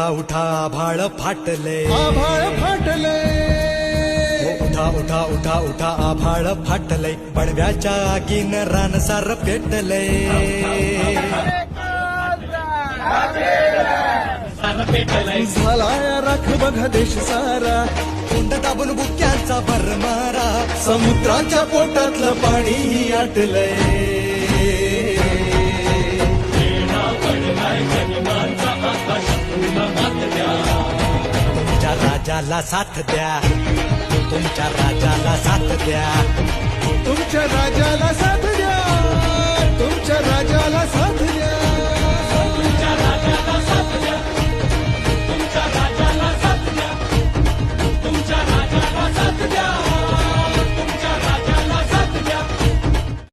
उठा उठा आभाळ फाटले, आभाळ फाटले, उठा उठा उठा उठा आभाळ फाटले, बडव्याच्या आगीन रानसार पेटले, झालाय राख बघा देश सारा, तोंड दाबून बुक्यांचा भरमारा, समुद्राच्या पोटातलं पाणी आटलंय. तुमच्या राजाला साथ द्या, तुमच्या राजाला साथ द्या, तुमच्या राजाला साथ द्या, तुमच्या राजाला साथ